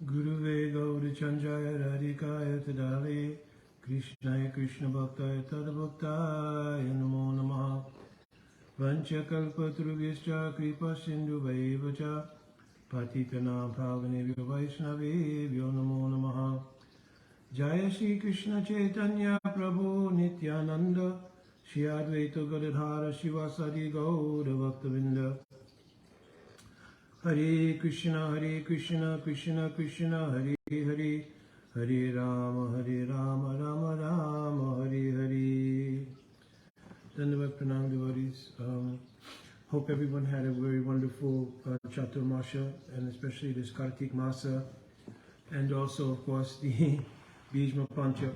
Guruve Gauri Chanjaya Radhikaya Tadale Krishnaya Krishna Bhaktaya Tadbhaktaya Namo Namaha Vanchakalpatrubhyascha Kripa Sindhu Vaivacha Patitana Bhavanebhyo Vaishnavebhyo Namo Namaha Jaya Shri Krishna Chaitanya Prabhu Nityananda Shri Advaita Gadadhara Shivasadi Gaura Bhaktavinda Hare Krishna, Krishna Krishna, Hare Hare, Hare Rama, Rama Rama, Hare Hare. Dandavat Pranam devotees. Hope everyone had a very wonderful Chaturmasha, and especially this Kartik Masa, and also, of course, the Bhishma Pancha,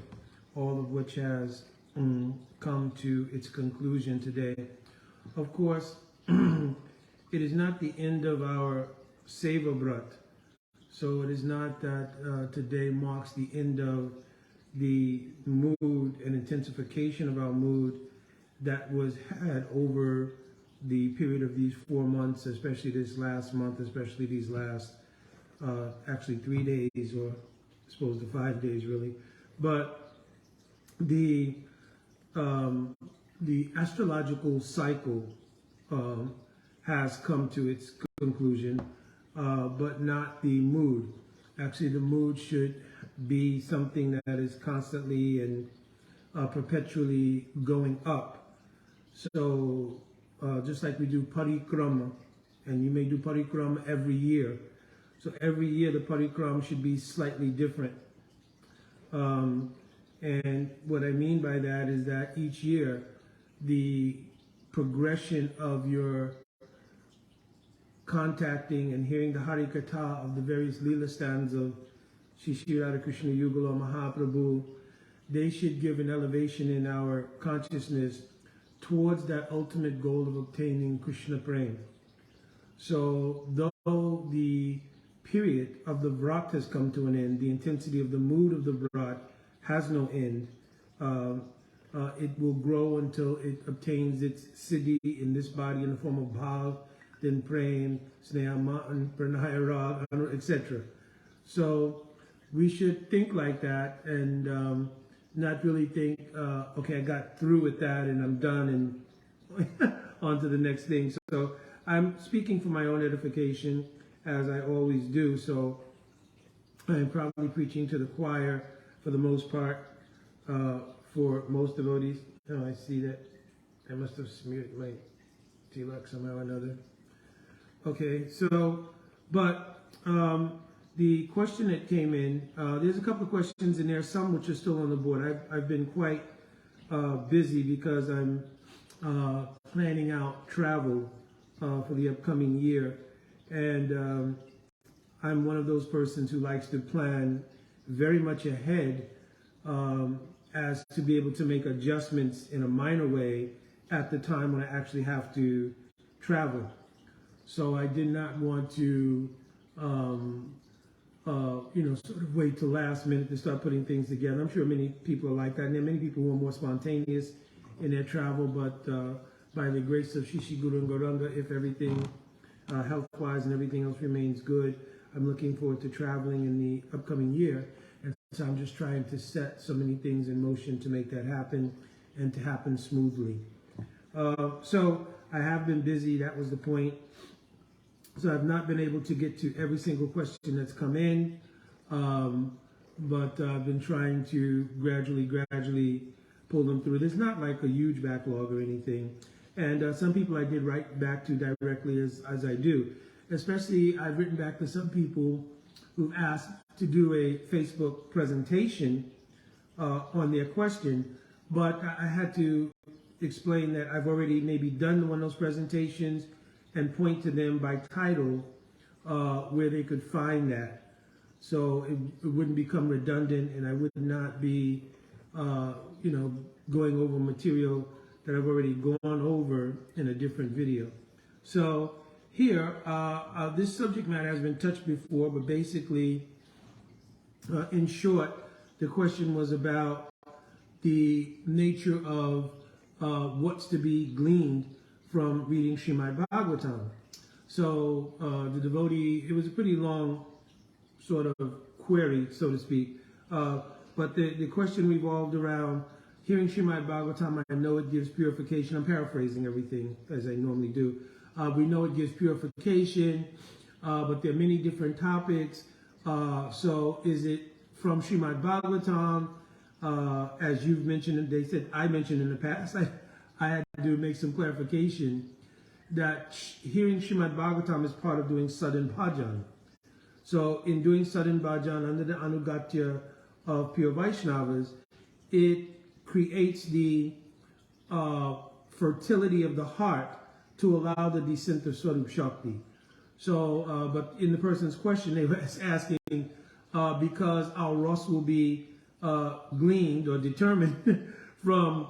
all of which has come to its conclusion today. Of course, it is not the end of our Seva Brat. So it is not that today marks the end of the mood and intensification of our mood that was had over the period of these 4 months, especially this last month, especially these last actually 3 days, or I suppose the 5 days really. But the astrological cycle has come to its conclusion, but not the mood. Actually, the mood should be something that is constantly and perpetually going up. So just like we do parikrama, and you may do parikrama every year. So every year the parikrama should be slightly different. And what I mean by that is that each year the progression of your contacting and hearing the Hari Katha of the various Leela stands of Shri Radha Krishna Yugala Mahaprabhu, they should give an elevation in our consciousness towards that ultimate goal of obtaining Krishna Prem. So though the period of the Vrat has come to an end, the intensity of the mood of the Vrat has no end. It will grow until it obtains its siddhi in this body in the form of bhav, then prem, sneha, matan, pranaya, rag, etc. So we should think like that, and not really think, okay, I got through with that and I'm done and on to the next thing. So I'm speaking for my own edification, as I always do. So I'm probably preaching to the choir for the most part, for most devotees. Oh, I see that I must have smeared my tilak somehow or another. Okay, so, but the question that came in, there's a couple of questions in there, some which are still on the board. I've been quite busy because I'm planning out travel for the upcoming year. And I'm one of those persons who likes to plan very much ahead, as to be able to make adjustments in a minor way at the time when I actually have to travel. So I did not want to, sort of wait till last minute to start putting things together. I'm sure many people are like that, and there are many people who are more spontaneous in their travel, but by the grace of Shishi Guru and Gauranga, if everything health-wise and everything else remains good, I'm looking forward to traveling in the upcoming year. And so I'm just trying to set so many things in motion to make that happen and to happen smoothly. So I have been busy, that was the point. So I've not been able to get to every single question that's come in, but I've been trying to gradually pull them through. There's not like a huge backlog or anything. And some people I did write back to directly as I do. Especially I've written back to some people who've asked to do a Facebook presentation on their question, but I had to explain that I've already maybe done one of those presentations and point to them by title where they could find that. So it wouldn't become redundant, and I would not be, going over material that I've already gone over in a different video. So here, this subject matter has been touched before, but basically, in short, the question was about the nature of what's to be gleaned from reading Srimad Bhagavatam. So the devotee, it was a pretty long sort of query, so to speak. But the question revolved around hearing Srimad Bhagavatam. I know it gives purification. I'm paraphrasing everything as I normally do. We know it gives purification, but there are many different topics. So is it from Srimad Bhagavatam? As you've mentioned, and they said I mentioned in the past, I had to make some clarification that hearing Srimad Bhagavatam is part of doing sadhan bhajan. So in doing sadhan bhajan under the anugatya of pure Vaishnavas, it creates the fertility of the heart to allow the descent of Swarup Shakti. So, but in the person's question, they were asking because our Ras will be gleaned or determined from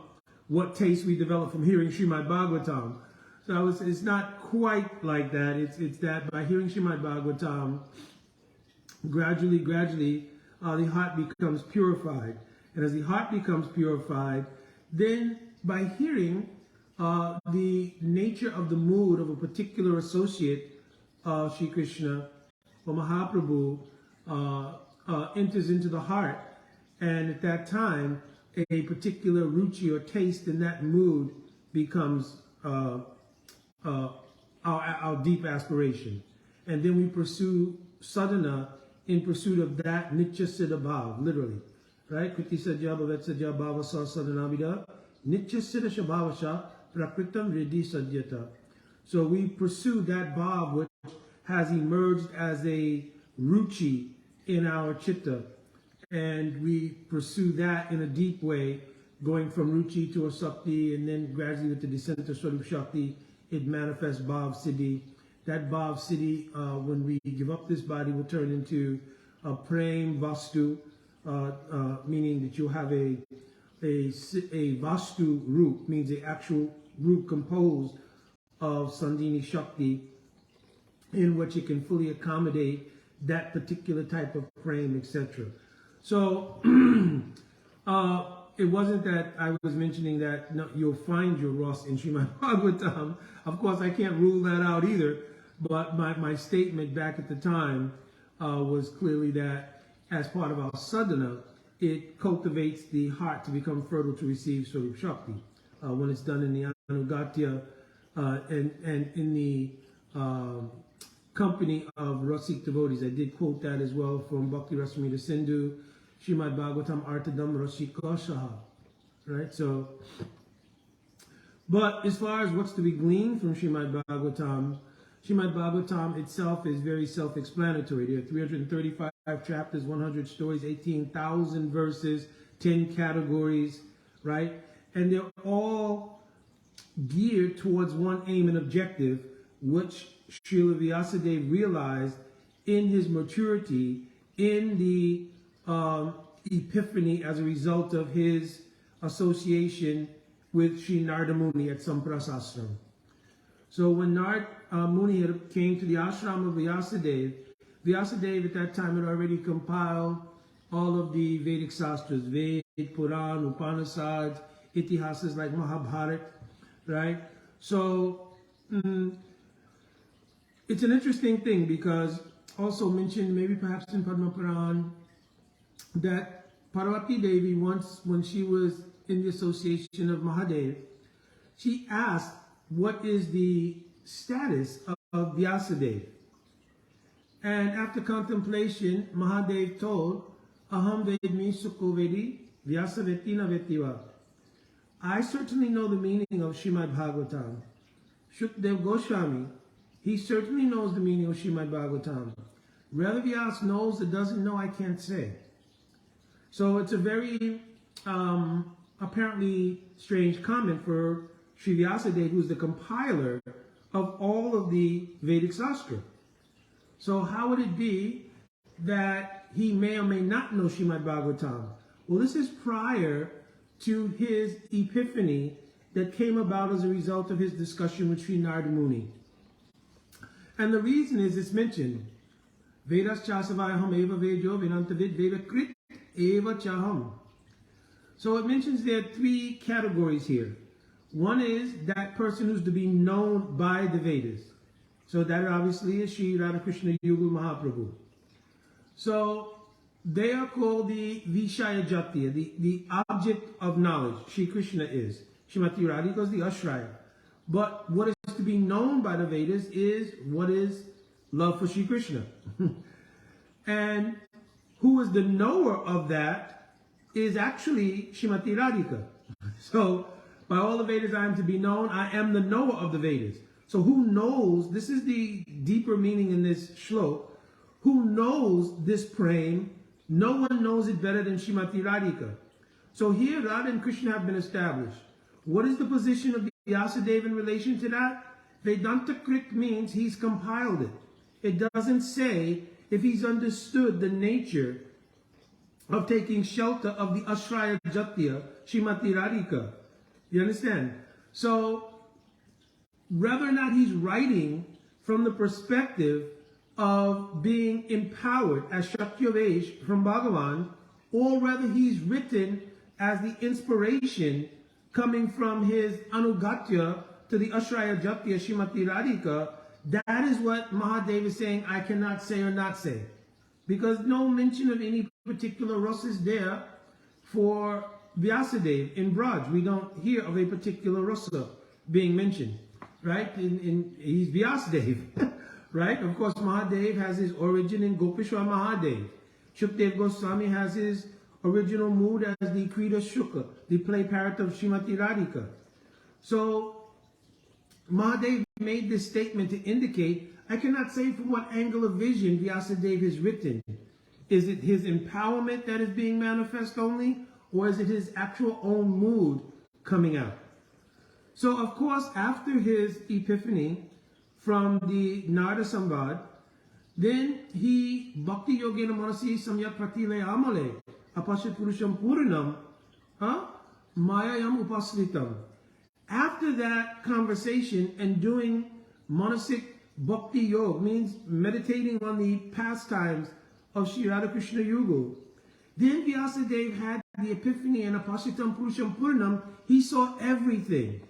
what taste we develop from hearing Srimad Bhagavatam. So it's not quite like that. It's that by hearing Srimad Bhagavatam, gradually, the heart becomes purified. And as the heart becomes purified, then by hearing the nature of the mood of a particular associate of Sri Krishna or Mahaprabhu enters into the heart, and at that time, a particular ruchi or taste in that mood becomes our deep aspiration. And then we pursue sadhana in pursuit of that nitya siddha bhav, literally. Right? Kriti sajya bhavet sajya bhavasa sadhanavida nitya siddha shabhavasha prakritam riddhi sadyata. So we pursue that bhav which has emerged as a ruchi in our chitta, and we pursue that in a deep way, going from ruchi to a sakti, and then gradually with the descent of Swarup Shakti, it manifests bhav siddhi. That bhav siddhi, when we give up this body, will turn into a prem vastu, meaning that you'll have a vastu root, means the actual root composed of Sandhini Shakti, in which it can fully accommodate that particular type of frame, etc. So it wasn't that I was mentioning that no, you'll find your Ras in Srimad Bhagavatam. Of course, I can't rule that out either, but my statement back at the time was clearly that as part of our sadhana, it cultivates the heart to become fertile to receive Swarup Shakti. When it's done in the anugatya and in the company of Rasik devotees. I did quote that as well from Bhakti Rasamrita Sindhu, Srimad Bhagavatam Artadam Rasikosaha. Right? So, but as far as what's to be gleaned from Srimad Bhagavatam itself is very self-explanatory. There are 335 chapters, 100 stories, 18,000 verses, 10 categories, right? And they're all geared towards one aim and objective, which Srila Vyasadeva realized in his maturity, in the epiphany as a result of his association with Sri Narada Muni at Samprasashram. So when Narada Muni came to the ashram of Vyasadeva, Vyasadeva at that time had already compiled all of the Vedic sastras, Ved, Puran, Upanishads, Itihasas like Mahabharata, right? So it's an interesting thing because also mentioned maybe perhaps in Padma Puran that Parvati Devi once, when she was in the association of Mahadev, she asked, what is the status of Vyasadeva? And after contemplation, Mahadev told, Aham Vedmi Sukho Vedi Vyasa Vetina Vetiva. I certainly know the meaning of Srimad Bhagavatam. Shukdev Goswami, he certainly knows the meaning of Srimad Bhagavatam. Whether Vyas knows or doesn't know, I can't say. So it's a very apparently strange comment for Sri Vyasadeva, who's the compiler of all of the Vedic Sastra. So how would it be that he may or may not know Srimad Bhagavatam? Well, this is prior to his epiphany that came about as a result of his discussion with Sri Narada Muni. And the reason is it's mentioned, Vedas chasavayaham eva vedyo vinantavid veda krit eva chaham. So it mentions there are three categories here. One is that person who's to be known by the Vedas. So that obviously is Sri Radhakrishna Yugul Mahaprabhu. So they are called the Vishaya Jatiya, the object of knowledge. Shri Krishna is. Srimati Radhika is the Ashraya. But what is to be known by the Vedas is what is love for Shri Krishna. And who is the knower of that is actually Srimati Radhika. So by all the Vedas I am to be known, I am the knower of the Vedas. So who knows, this is the deeper meaning in this shlok, who knows this prem? No one knows it better than Srimati Radhika. So here Radha and Krishna have been established. What is the position of Vyasadeva in relation to that? Vedanta Krit means he's compiled it. It doesn't say if he's understood the nature of taking shelter of the Ashraya Jatya, Srimati Radhika. You understand? So whether or not he's writing from the perspective of being empowered as Shakyavesh from Bhagavan, or whether he's written as the inspiration coming from his Anugatya to the Ashraya Jatya Srimati Radhika, that is what Mahadev is saying I cannot say or not say. Because no mention of any particular rasa is there for Vyasadeva in Braj. We don't hear of a particular rasa being mentioned, right? He's Vyasadeva, right? Of course, Mahadev has his origin in Gopeshwar Mahadev. Shukdev Goswami has his original mood as the Krida Shukla, the play parrot of Srimati Radhika. So Mahadev made this statement to indicate, I cannot say from what angle of vision Vyasadeva is written. Is it his empowerment that is being manifest only, or is it his actual own mood coming out? So of course, after his epiphany from the Narada Samvad, then he Bhakti Yogena Manasi Samyak Pratile Amale Apashat Purusham Puranam Mayayam Upasritam. After that conversation and doing monastic Bhakti Yoga, means meditating on the pastimes of Sri Radhakrishna Yugal, then Vyasadeva had the epiphany and Apashitam Purusham Puranam. He saw everything.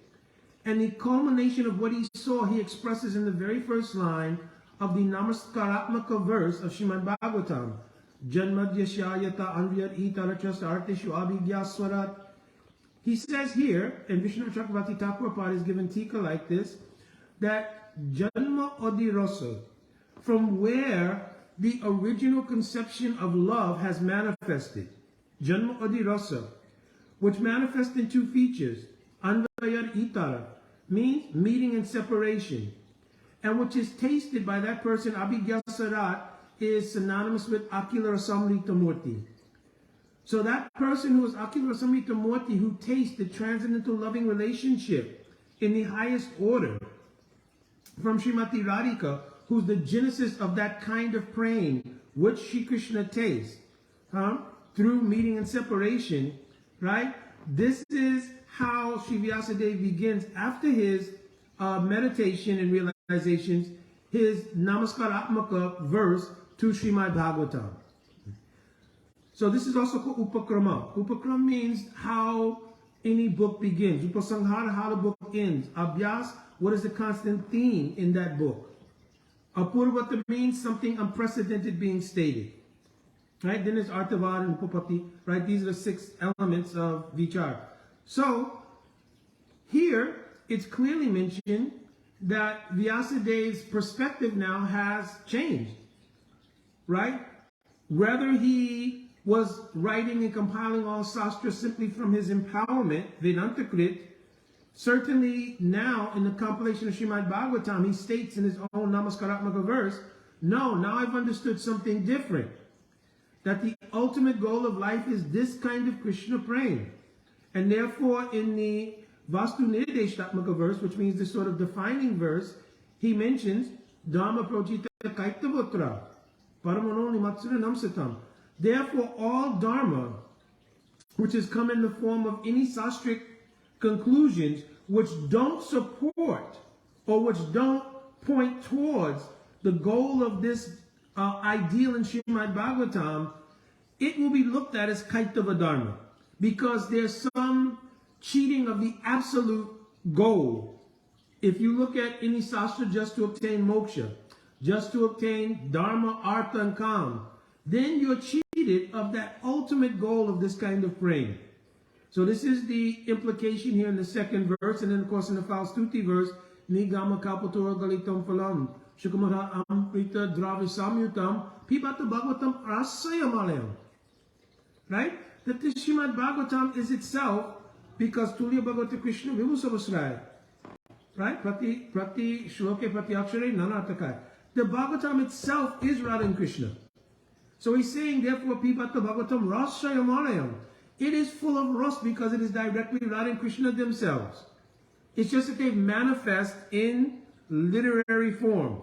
And the culmination of what he saw, he expresses in the very first line of the Namaskaratmaka verse of Srimad Bhagavatam. Janmadhyashyayata anvyat itarachas artishu abhigyaswarat. He says here, and Vishnu Chakravarti Thakur Prabhupada is given tika like this, that Janma Odirasa, from where the original conception of love has manifested, Janma Odirasa, which manifests in two features, Anvayar Itara, means meeting and separation, and which is tasted by that person, Abhigyasarat, is synonymous with Akila Rasamrita Murti. So that person who is Akila Rasamrita Murti, who tastes the transcendental loving relationship in the highest order from Srimati Radhika, who's the genesis of that kind of praying which Shri Krishna tastes through meeting and separation, right? This is how Sri Vyasadeva begins after his meditation and realizations, his Namaskaratmaka verse to Srimad Bhagavatam. So this is also called Upakrama. Upakrama means how any book begins. Upasanghara, how the book ends. Abhyas, what is the constant theme in that book? Apurvata means something unprecedented being stated. Right? Then there's Artavad and Upapati. Right? These are the 6 elements of Vichar. So here it's clearly mentioned that Vyasadeva's perspective now has changed. Right? Whether he was writing and compiling all sastras simply from his empowerment, Vedanta Krit, certainly now in the compilation of Srimad Bhagavatam, he states in his own Namaskaratmaka verse, no, now I've understood something different. That the ultimate goal of life is this kind of Krishna praying. And therefore in the Vastu Nirdeshtatmaka verse, which means the sort of defining verse, he mentions Dharma Projita Kaitavotra, Paramano Nimatsura Namsatam. Therefore, all Dharma, which has come in the form of any sastric conclusions, which don't support or which don't point towards the goal of this ideal in Srimad Bhagavatam, it will be looked at as Kaitava Dharma, because there's some cheating of the absolute goal. If you look at any sastra just to obtain moksha, just to obtain dharma, artha, and kam, then you're cheated of that ultimate goal of this kind of praying. So this is the implication here in the second verse, and then of course in the Faustuti verse, Ni gama kapatura galitam phalam, Shukamata amrita dravisamyutam, Pibata Bhagavatam rasayamalayam. Right? That the Srimad Bhagavatam is itself, because Tulya Bhagavata Krishna Vibhusavasraya. Right? Prati shloke prati akshare nanatakai. The Bhagavatam itself is Radha and Krishna. So he's saying, therefore, Pibata Bhagavatam rasayamalayam. It is full of rus because it is directly Radha and Krishna themselves. It's just that they manifest in literary form.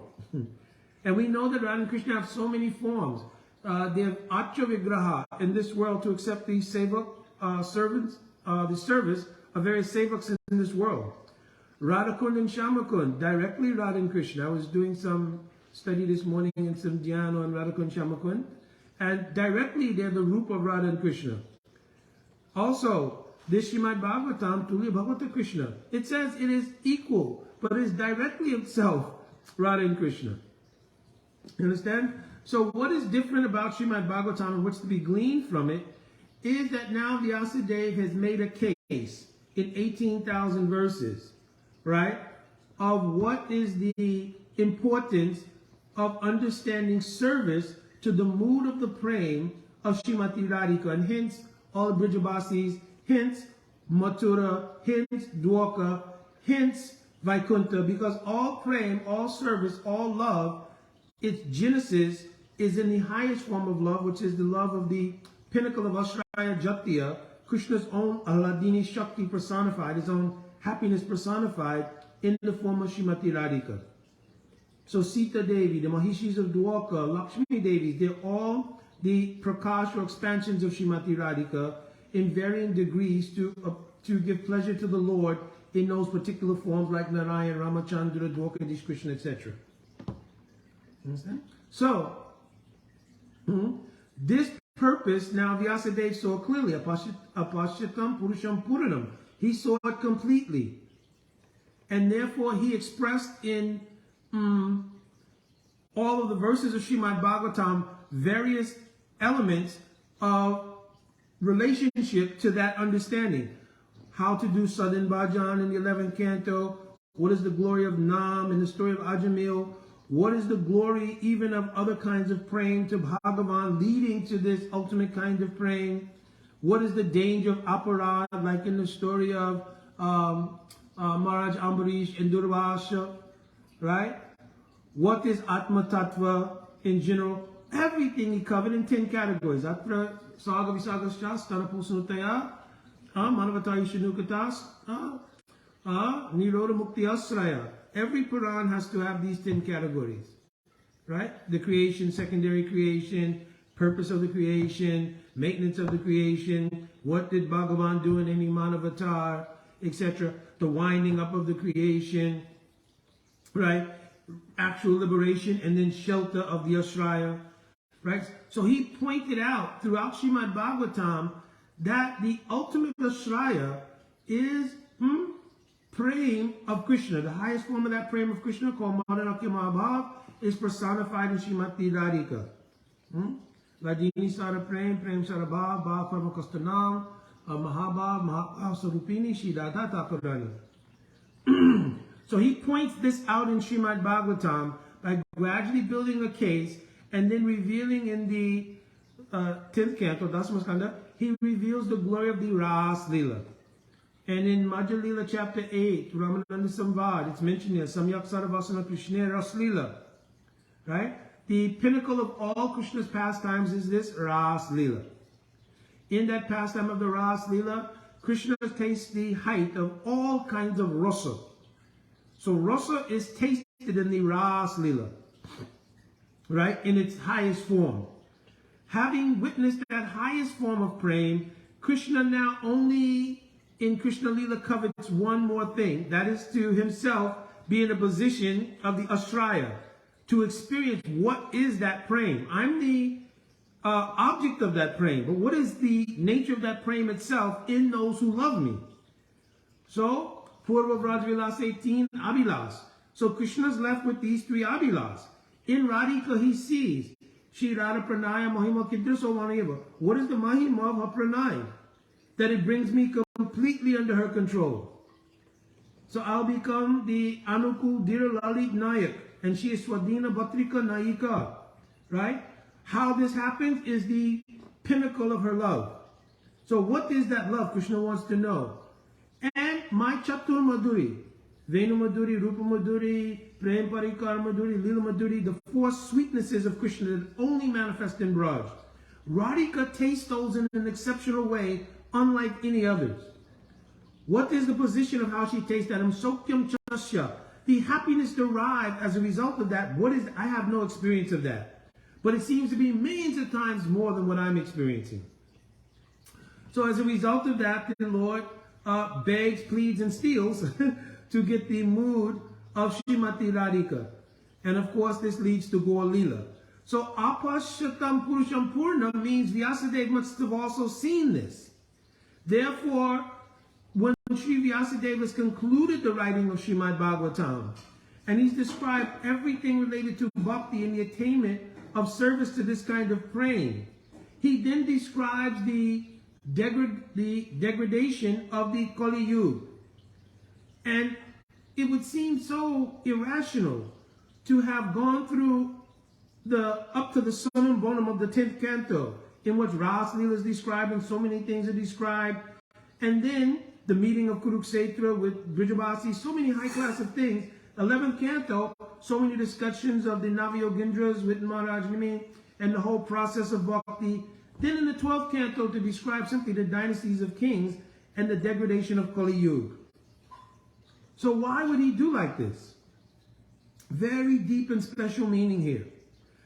And we know that Radha and Krishna have so many forms. They have Acha Vigraha in this world to accept the sevak servants, the service of various sevaks in this world. Radhakund and Shamakund, directly Radha and Krishna. I was doing some study this morning in some dhyana on Radhakund and Shamakund. And directly they're the root of Radha and Krishna. Also, this Srimad Bhagavatam, Tulya Bhagavata Krishna, it says it is equal, but it is directly itself Radha and Krishna. You understand? So what is different about Srimad Bhagavatam and what's to be gleaned from it is that now Vyasadeva has made a case in 18,000 verses, right, of what is the importance of understanding service to the mood of the praying of Srimati Radhika, and hence all the Brijabasis, hence Mathura, hence Dwarka, hence Vaikuntha, because all praying, all service, all love, its genesis is in the highest form of love, which is the love of the pinnacle of Ashraya Jatiya, Krishna's own Ahladini Shakti personified, his own happiness personified in the form of Srimati Radhika. So Sita Devi, the Mahishis of Dwarka, Lakshmi Devis, they're all the prakash or expansions of Srimati Radhika in varying degrees to give pleasure to the Lord in those particular forms like Narayan, Ramachandra, Dwarkadish Krishna, etc. Understand? So, this purpose now Vyasadeva saw clearly, apashyatam purusham puranam. He saw it completely. And therefore he expressed in all of the verses of Srimad Bhagavatam various elements of relationship to that understanding. How to do Sadhan Bhajan in the 11th canto, what is the glory of Nam in the story of Ajamil, what is the glory even of other kinds of praying to Bhagavan leading to this ultimate kind of praying, what is the danger of aparad, like in the story of Maharaj Ambarish and Durvasha, right? What is Atma Tattva in general? Everything he covered in 10 categories. Atra Saga Visagascha, Stanapusunutaya, Manavata Ishanukatas, Niroda Mukti Asraya. Every Puran has to have these 10 categories, right? The creation, secondary creation, purpose of the creation, maintenance of the creation, what did Bhagavan do in any Manavatar, etc. The winding up of the creation, right? Actual liberation and then shelter of the Ashraya, right? So he pointed out throughout Srimad Bhagavatam that the ultimate Ashraya is praying of Krishna. The highest form of that praying of Krishna, called Madhanakya Mahabhav, is personified in Srimati Radhika. Ladini Sara Prem Sara Bhav, Bhav Karma Kastanam, Mahabhav, Mahabhav Sarupini, Shridhata Thakurani. So he points this out in Srimad Bhagavatam by gradually building a case and then revealing in the 10th canto, Dasamaskanda, he reveals the glory of the Ras Leela. And in Madhya Leela chapter 8, Ramananda Samvad, it's mentioned here, Samyak Saravasana Krishna Ras Leela. Right? The pinnacle of all Krishna's pastimes is this Ras Leela. In that pastime of the Ras Leela, Krishna tastes the height of all kinds of rasa. So rasa is tasted in the Ras Leela, right, in its highest form. Having witnessed that highest form of praying, Krishna now only in Krishna Leela covets one more thing, that is to himself be in a position of the Ashraya, to experience what is that praying. I'm the object of that praying, but what is the nature of that praying itself in those who love me? So, Purva Vrajvilas 18, Abhilas. So Krishna's left with these three Abhilas. In Radhika he sees Shri Radha Pranaya Mahima Kidruso Vanayava. What is the Mahima of her Pranay? That it brings me completely under her control. So I'll become the Anukul Dira Lalit Nayak, and she is Swadina Bhatrika Nayika. Right? How this happens is the pinnacle of her love. So what is that love? Krishna wants to know. And my Chatur Madhuri, Venu Madhuri, Rupa Madhuri, Prem Parikar Madhuri, Lila Madhuri, the four sweetnesses of Krishna that only manifest in Braj. Radhika tastes those in an exceptional way, unlike any others. What is the position of how she tastes that? Sokyam Chasya. The happiness derived as a result of that. What is? I have no experience of that. But it seems to be millions of times more than what I'm experiencing. So as a result of that, the Lord begs, pleads, and steals to get the mood of Srimati Radhika. And of course, this leads to Gaur Leela. So Apashyatam Purusham Purna means Vyasadeva must have also seen this. Therefore, when Sri Vyasadeva has concluded the writing of Srimad Bhagavatam, and he's described everything related to bhakti and the attainment of service to this kind of praying, he then describes the degradation of the Kali Yuga. And it would seem so irrational to have gone through up to the Sonam Bonam of the 10th canto, in which Ras Leela is described and so many things are described, and then the meeting of Kurukshetra with Brijavasi, so many high class of things. 11th canto, so many discussions of the Navayogindras with Maharaj Nimi and the whole process of bhakti. Then in the 12th canto to describe simply the dynasties of kings and the degradation of Kali Yuga. So why would he do like this? Very deep and special meaning here.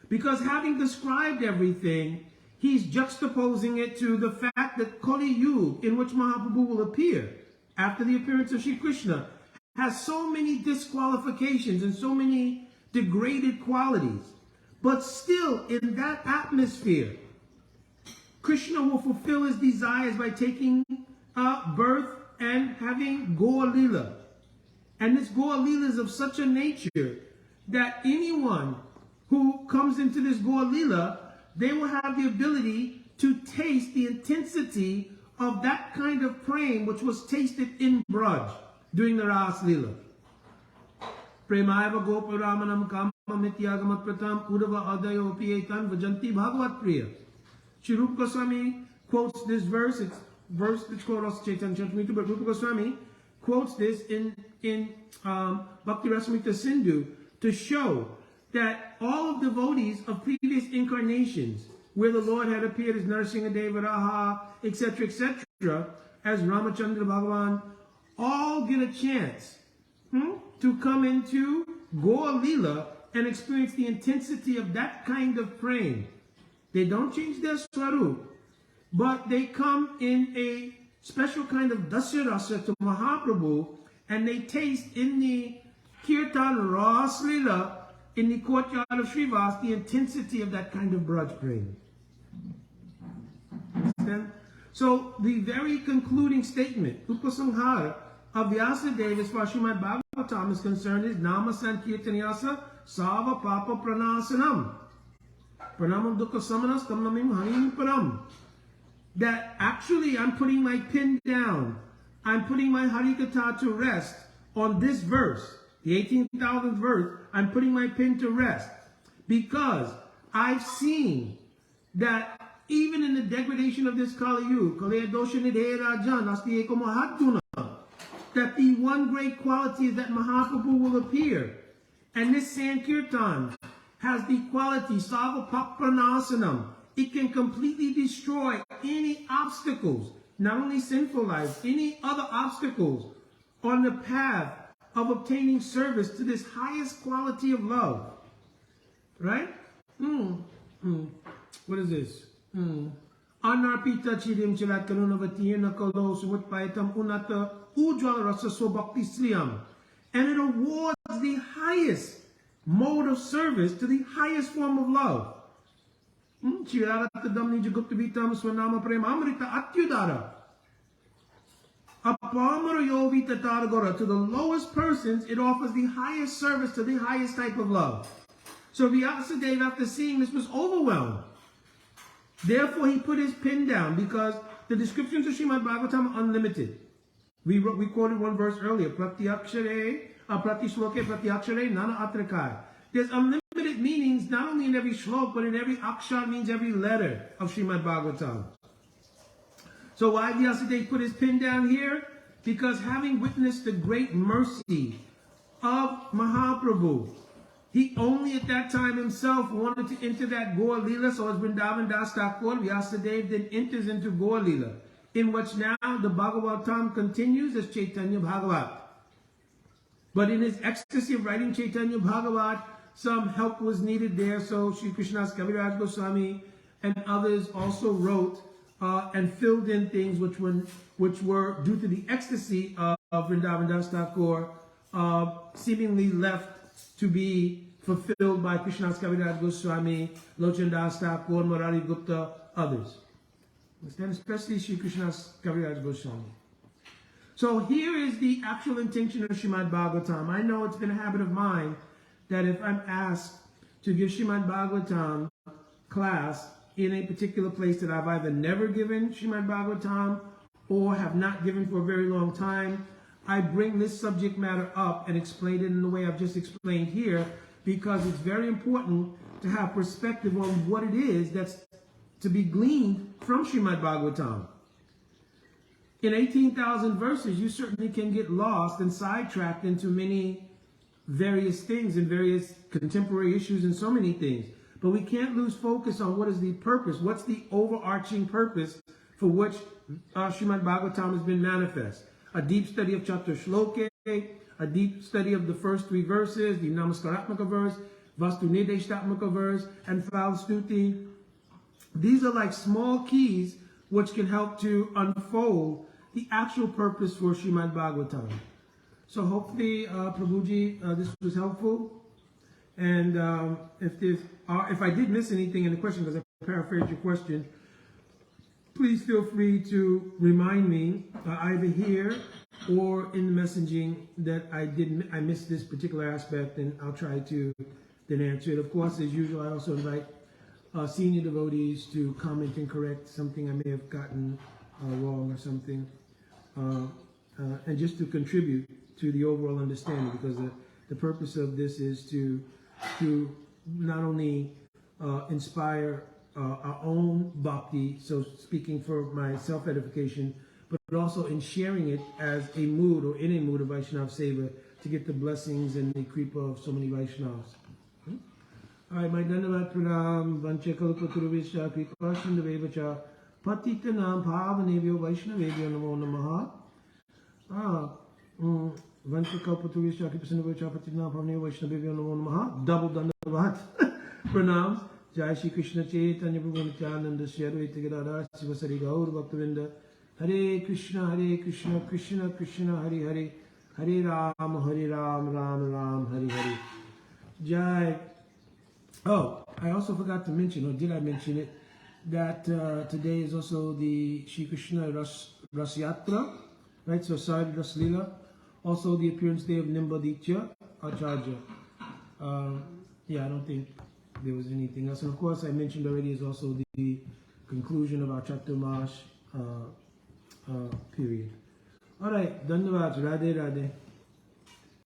Because having described everything, he's juxtaposing it to the fact that Kali Yuga, in which Mahaprabhu will appear after the appearance of Shri Krishna, has so many disqualifications and so many degraded qualities. But still, in that atmosphere, Krishna will fulfill his desires by taking birth and having Gaur Leela. And this Gaur Leela is of such a nature that anyone who comes into this Gaur Leela, they will have the ability to taste the intensity of that kind of praying which was tasted in Braj during the Ras Leela. Premayava Goparamanam Kama Mityagamat Pratam Udava Adayo Pietan Vajanti Bhagavat Priya. Shri Rupa Goswami quotes this verse. It's verse that's quoted also Chaitanya Charitamrita, but Rupa Goswami quotes this in Bhakti Rasamrita Sindhu to show that all of devotees of previous incarnations, where the Lord had appeared as Narasimha Deva, Raha, etc., as Ramachandra Bhagavan, all get a chance to come into Gaur Leela and experience the intensity of that kind of praying. They don't change their swarup, but they come in a special kind of dasya to Mahaprabhu, and they taste in the Kirtan Ras Leela in the courtyard of Srivas the intensity of that kind of Braj praying. Understand? So the very concluding statement, Upasanghara, of Vyasadeva as far as Srimad Bhagavatam is concerned is Nama Sankirtanyasa Sava Papa Pranasanam. Pranamam Dukkha Samanas Tam Namim Harim Param. That actually I'm putting my pen down. I'm putting my Harikatha to rest on this verse, the 18,000th verse. I'm putting my pen to rest because I've seen that even in the degradation of this Kali Yuga, that the one great quality is that Mahaprabhu will appear. And this Sankirtan has the quality, Sava Papranasanam. It can completely destroy any obstacles, not only sinful life, any other obstacles on the path of obtaining service to this highest quality of love. Right? What is this? Anarpita chirim chilat kalunavatina kalo sumutpaitam unata ujwala rasa sobhakti sriyam. And it awards the highest mode of service to the highest form of love. Chiratadamni jaguptavitam swanama premamrita atyudara. Apamara Taragora, to the lowest persons, it offers the highest service to the highest type of love. So Vyasadeva, after seeing this, was overwhelmed. Therefore, he put his pen down, because the descriptions of Srimad Bhagavatam are unlimited. We quoted one verse earlier, Pratyakshare, Pratisloke Pratyakshare, Nana Atrakai. There's unlimited meanings, not only in every shlok, but in every akshar means every letter of Srimad Bhagavatam. So why Vyasadeva put his pen down here? Because having witnessed the great mercy of Mahaprabhu, he only at that time himself wanted to enter that Gaur Leela, so as Vrindavan Das Thakur, Vyasadeva then enters into Gaur Leela, in which now the Bhagavatam continues as Chaitanya Bhagavat. But in his ecstasy of writing Chaitanya Bhagavat, some help was needed there, so Sri Krishnadas Kaviraj Goswami and others also wrote and filled in things which were due to the ecstasy of Vrindavan Das Thakur, seemingly left to be fulfilled by Krishnadas Kaviraj Goswami, Lochan Das Thakur, Murari Gupta, others. And especially Sri Krishnadas Kaviraj Goswami. So here is the actual intention of Srimad Bhagavatam. I know it's been a habit of mine that if I'm asked to give Srimad Bhagavatam class in a particular place that I've either never given Srimad Bhagavatam or have not given for a very long time, I bring this subject matter up and explain it in the way I've just explained here, because it's very important to have perspective on what it is that's to be gleaned from Srimad Bhagavatam. In 18,000 verses, you certainly can get lost and sidetracked into many various things and various contemporary issues and so many things. But we can't lose focus on what is the purpose, what's the overarching purpose for which Srimad Bhagavatam has been manifest. A deep study of Chapter Shloke, a deep study of the first 3 verses, the Namaskaratmaka verse, Vastu Nideshtatmaka verse, and Falstuti. These are like small keys which can help to unfold the actual purpose for Srimad Bhagavatam. So hopefully, Prabhuji, this was helpful. And if I did miss anything in the question, because I paraphrased your question, please feel free to remind me either here or in the messaging that I missed this particular aspect, and I'll try to then answer it. Of course, as usual, I also invite senior devotees to comment and correct something I may have gotten wrong or something, and just to contribute to the overall understanding, because the purpose of this is to not only inspire our own bhakti, so speaking for my self-edification, but also in sharing it as a mood or in a mood of Vaishnava Seva to get the blessings and the kripa of so many Vaishnavas. All right, my Dandavat Pranam, Vanchakalpaturuvesha, Kripa Shindavevacha, Patitanam Pavanevyo Vaishnavevyo Namo Namaha. Vanchakalpaturuvesha, Kripa Shindavevacha, Patitanam Pavanevyo Vaishnavevyo Namo Namaha. Double Dandavat Pranams. Jai Shri Krishna Chaitanya Prabhu Nityananda Shri Advaita Gadadhar Sivasari Gaur Bhaktavinda. Hare Krishna, Krishna Krishna, Hare Hare, Hare Ram, Ram Ram, Hare Hare. Jai. Oh, I also forgot to mention, or did I mention it, that today is also the Shri Krishna Ras Yatra, right? So Sari Ras Leela, also the appearance day of Nimbaditya Acharya. Yeah, I don't think there was anything else. And of course, I mentioned already is also the conclusion of our Chaturmash period. All right, Dhanyavad, Radhe Radhe.